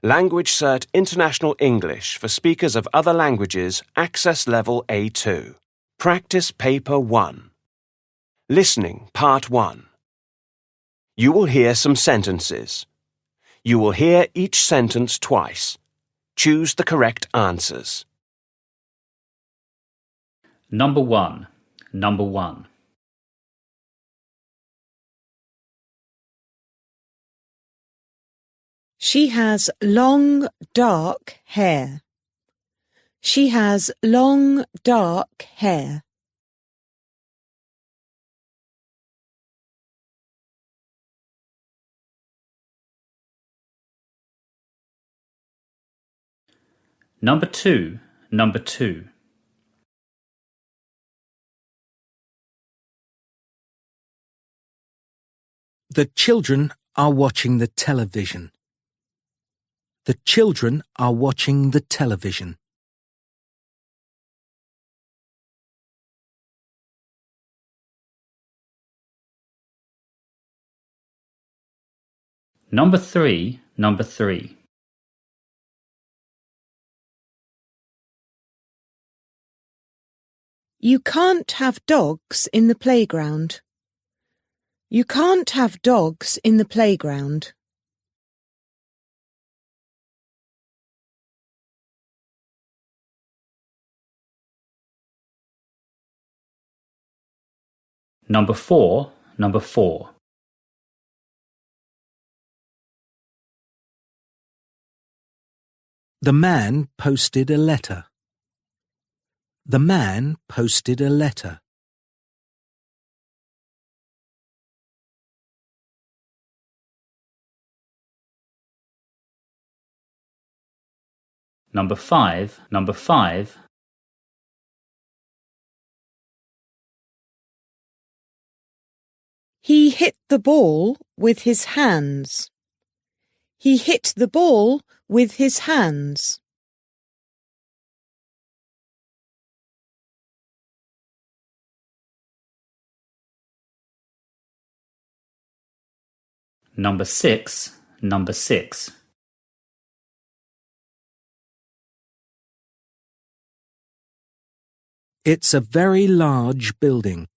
LanguageCert International English for speakers of other languages, Access Level A2. Practice Paper 1. Listening Part 1. You will hear some sentences. You will hear each sentence twice. Choose the correct answers. Number 1. Number 1. She has long, dark hair. She has long, dark hair. Number 2. Number 2. The children are watching the television. The children are watching the television. Number 3. Number 3. You can't have dogs in the playground. You can't have dogs in the playground. Number 4. Number 4. The man posted a letter. The man posted a letter. Number 5. Number 5. He hit the ball with his hands. He hit the ball with his hands. Number 6. Number 6. It's a very large building.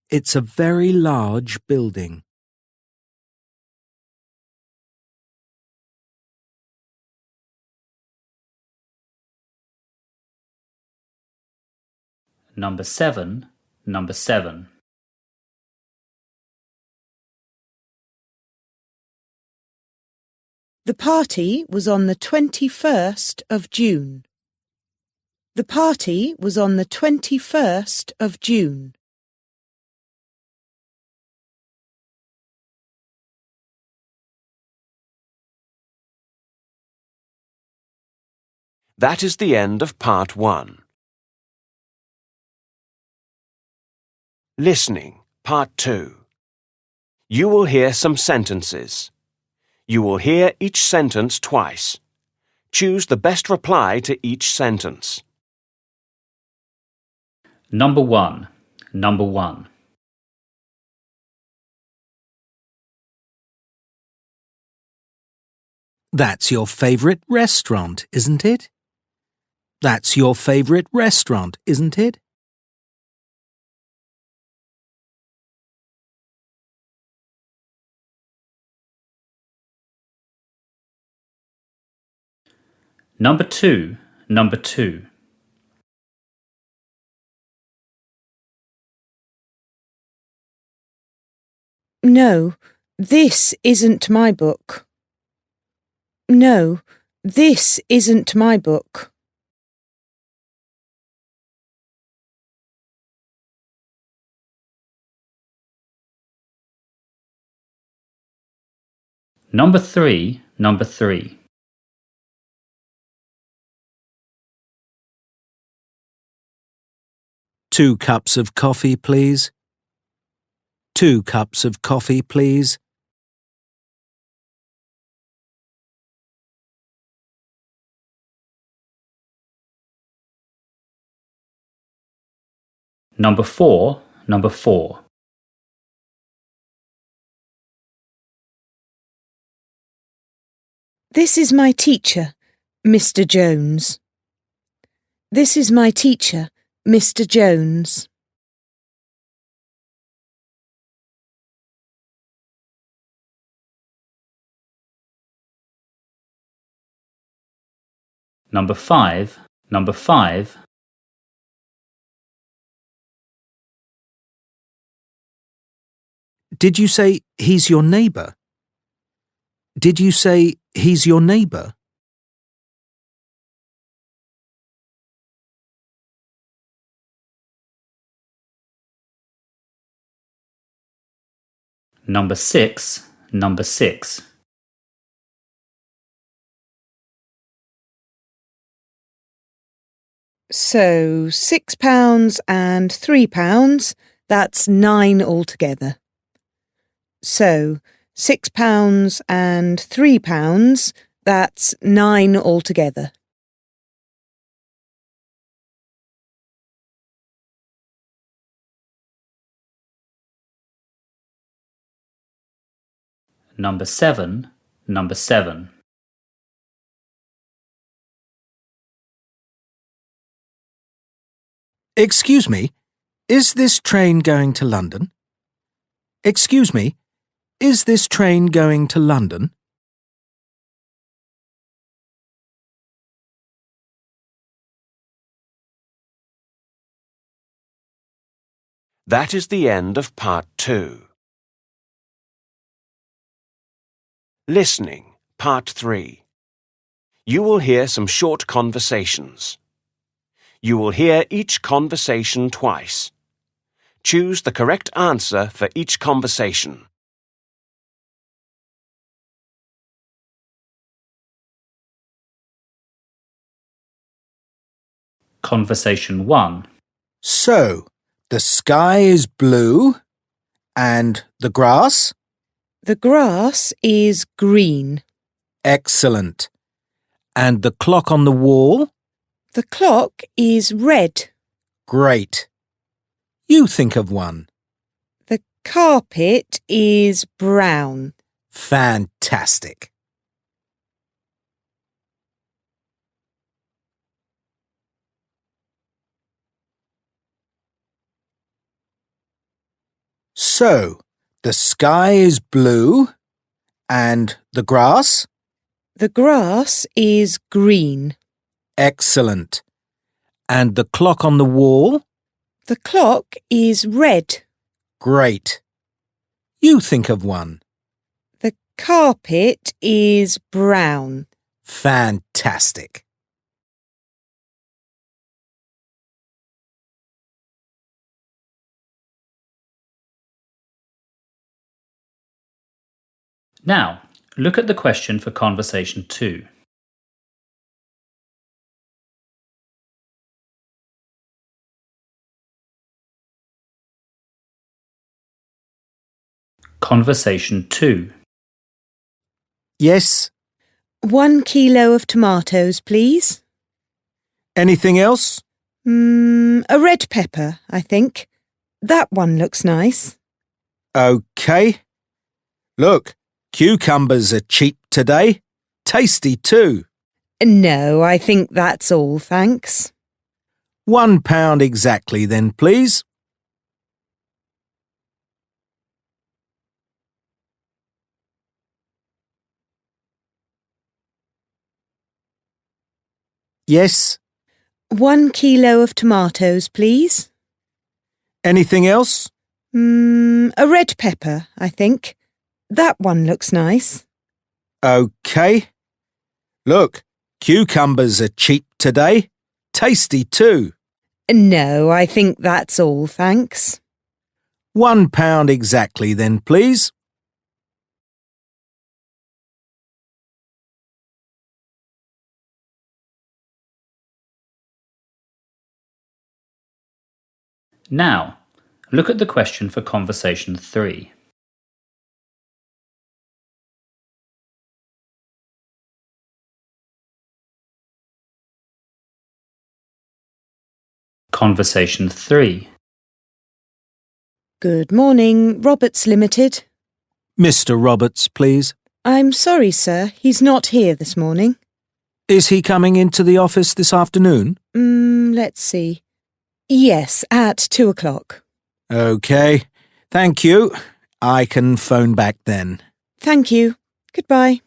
It's a very large building. Number 7. Number 7. The party was on the 21st of June. The party was on the 21st of June. That is the end of Part 1. Listening Part 2. You will hear some sentences. You will hear each sentence twice. Choose the best reply to each sentence. Number 1. Number 1. That's your favourite restaurant, isn't it? That's your favourite restaurant, isn't it? Number 2. Number 2. No, this isn't my book. No, this isn't my book. Number 3. Number 3. 2 cups of coffee, please. 2 cups of coffee, please. Number 4. Number 4. This is my teacher, Mr. Jones. This is my teacher, Mr. Jones. Number 5, number 5. Did you say he's your neighbour? Did you say he's your neighbour? Number 6, number 6. So £6 and £3, that's 9 altogether. So £6 and £3, that's 9 altogether. Number 7, number 7. Excuse me, is this train going to London? Excuse me, is this train going to London? That is the end of Part 2. Listening, Part 3. You will hear some short conversations. You will hear each conversation twice. Choose the correct answer for each conversation. Conversation 1. So, the sky is blue and the grass? The grass is green. Excellent. And the clock on the wall? The clock is red. Great. You think of one. The carpet is brown. Fantastic. So, the sky is blue and the grass? The grass is green. Excellent. And the clock on the wall? The clock is red. Great. You think of one. The carpet is brown. Fantastic. Now, look at the question for Conversation 2. Conversation 2. Yes. 1 kilo of tomatoes, please. Anything else? A red pepper, I think. That one looks nice. OK. Look, cucumbers are cheap today. Tasty too. No, I think that's all, thanks. £1 exactly then, please. Yes. 1 kilo of tomatoes, please. Anything else? A red pepper, I think. That one looks nice. OK. Look, cucumbers are cheap today. Tasty too. No, I think that's all, thanks. £1 exactly then, please. Now, look at the question for Conversation 3. Conversation 3. Good morning, Roberts Limited. Mr. Roberts, please. I'm sorry, sir. He's not here this morning. Is he coming into the office this afternoon? Let's see. Yes, at 2 o'clock. OK. Thank you. I can phone back then. Thank you. Goodbye.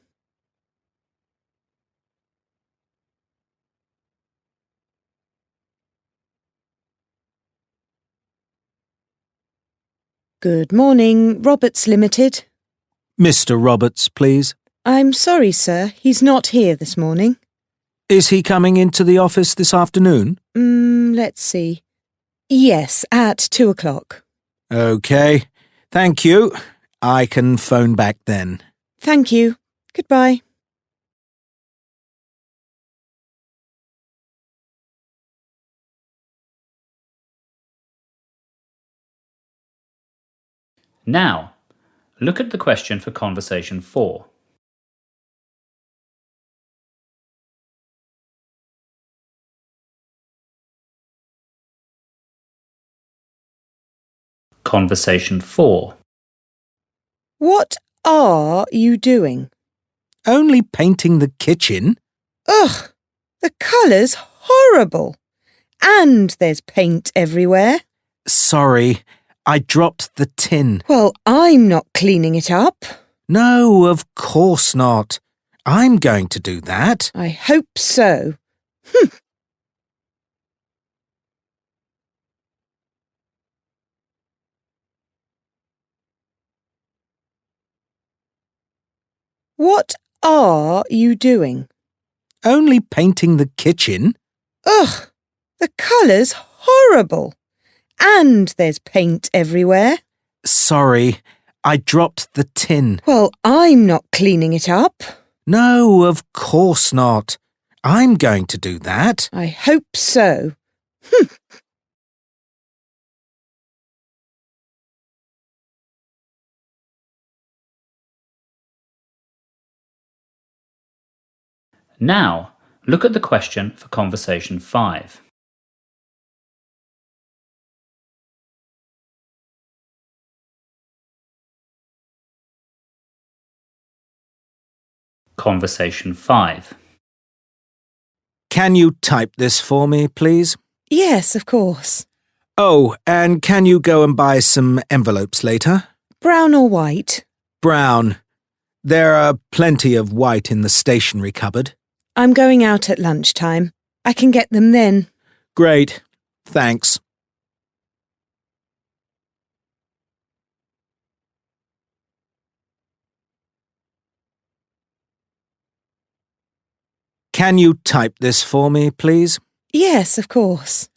Good morning, Roberts Limited. Mr. Roberts, please. I'm sorry, sir. He's not here this morning. Is he coming into the office this afternoon? Let's see. Yes, at 2 o'clock. OK. Thank you. I can phone back then. Thank you. Goodbye. Now, look at the question for conversation 4. Conversation 4. What are you doing? Only painting the kitchen? Ugh! The colour's horrible. And there's paint everywhere. Sorry, I dropped the tin. Well, I'm not cleaning it up. No, of course not. I'm going to do that. I hope so. What are you doing? Only painting the kitchen? Ugh! The colour's horrible. And there's paint everywhere. Sorry, I dropped the tin. Well, I'm not cleaning it up. No, of course not. I'm going to do that. I hope so. Now, look at the question for conversation 5. Conversation 5. Can you type this for me, please? Yes, of course. Oh, and can you go and buy some envelopes later? Brown or white? Brown. There are plenty of white in the stationery cupboard. I'm going out at lunchtime. I can get them then. Great. Thanks. Can you type this for me, please? Yes, of course.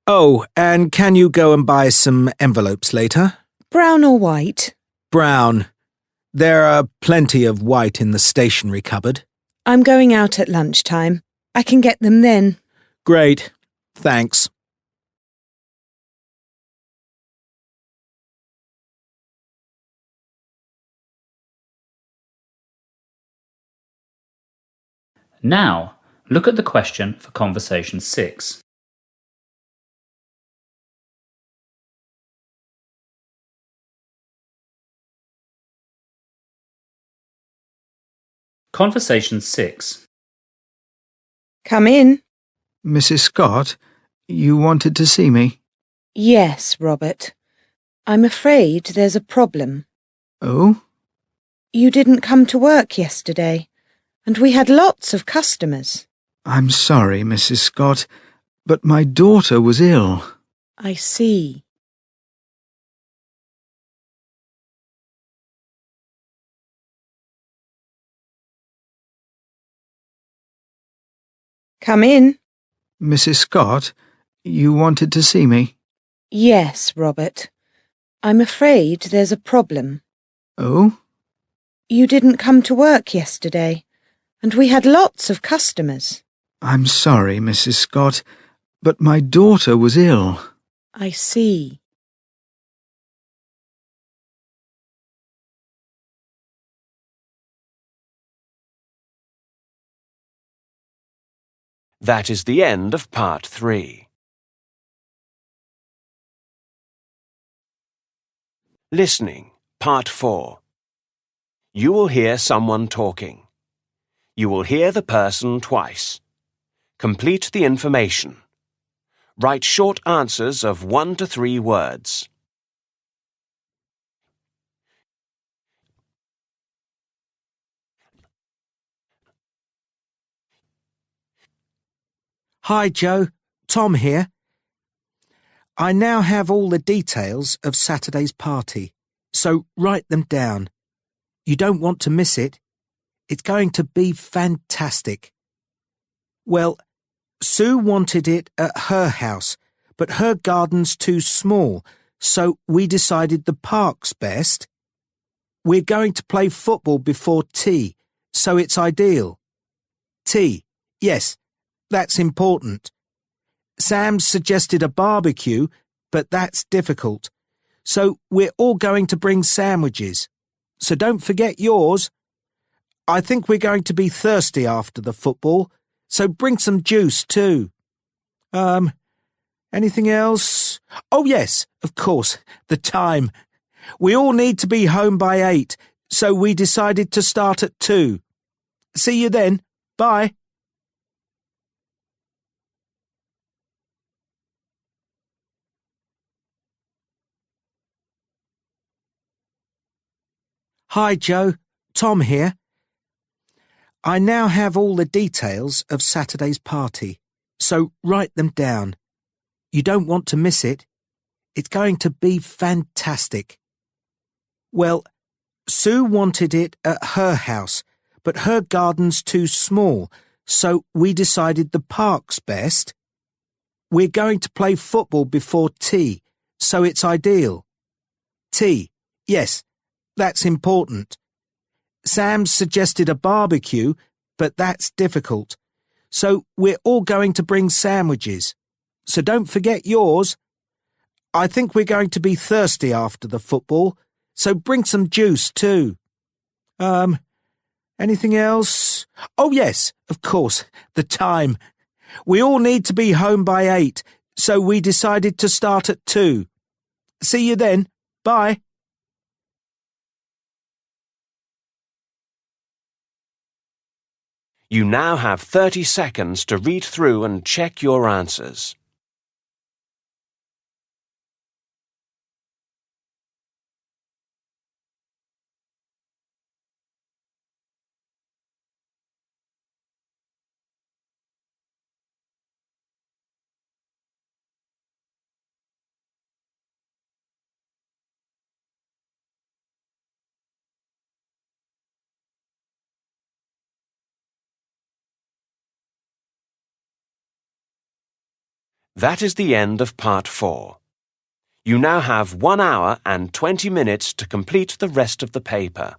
Oh, and can you go and buy some envelopes later? Brown or white? Brown. There are plenty of white in the stationery cupboard. I'm going out at lunchtime. I can get them then. Great. Thanks. Now, look at the question for conversation 6. Conversation 6. Come in. Mrs. Scott, you wanted to see me? Yes, Robert. I'm afraid there's a problem. Oh? You didn't come to work yesterday, and we had lots of customers. I'm sorry, Mrs. Scott, but my daughter was ill. I see. Come in. Mrs. Scott, you wanted to see me? Yes, Robert. I'm afraid there's a problem. Oh? You didn't come to work yesterday, and we had lots of customers. I'm sorry, Mrs. Scott, but my daughter was ill. I see. That is the end of part 3. Listening, part 4. You will hear someone talking. You will hear the person twice. Complete the information. Write short answers of 1 to 3 words. Hi, Joe. Tom here. I now have all the details of Saturday's party, so write them down. You don't want to miss it. It's going to be fantastic. Well, Sue wanted it at her house, but her garden's too small, so we decided the park's best. We're going to play football before tea, so it's ideal. Tea, yes, that's important. Sam's suggested a barbecue, but that's difficult. So we're all going to bring sandwiches. So don't forget yours. I think we're going to be thirsty after the football, so bring some juice too. Anything else? Oh yes, of course, the time. We all need to be home by 8, so we decided to start at 2. See you then. Bye. Hi, Joe. Tom here. I now have all the details of Saturday's party, so write them down. You don't want to miss it. It's going to be fantastic. Well, Sue wanted it at her house, but her garden's too small, so we decided the park's best. We're going to play football before tea, so it's ideal. Tea, yes, that's important. Sam's suggested a barbecue, but that's difficult. So we're all going to bring sandwiches. So don't forget yours. I think we're going to be thirsty after the football, so bring some juice too. Anything else? Oh yes, of course, the time. We all need to be home by 8, so we decided to start at 2. See you then. Bye. You now have 30 seconds to read through and check your answers. That is the end of Part 4. You now have 1 hour and 20 minutes to complete the rest of the paper.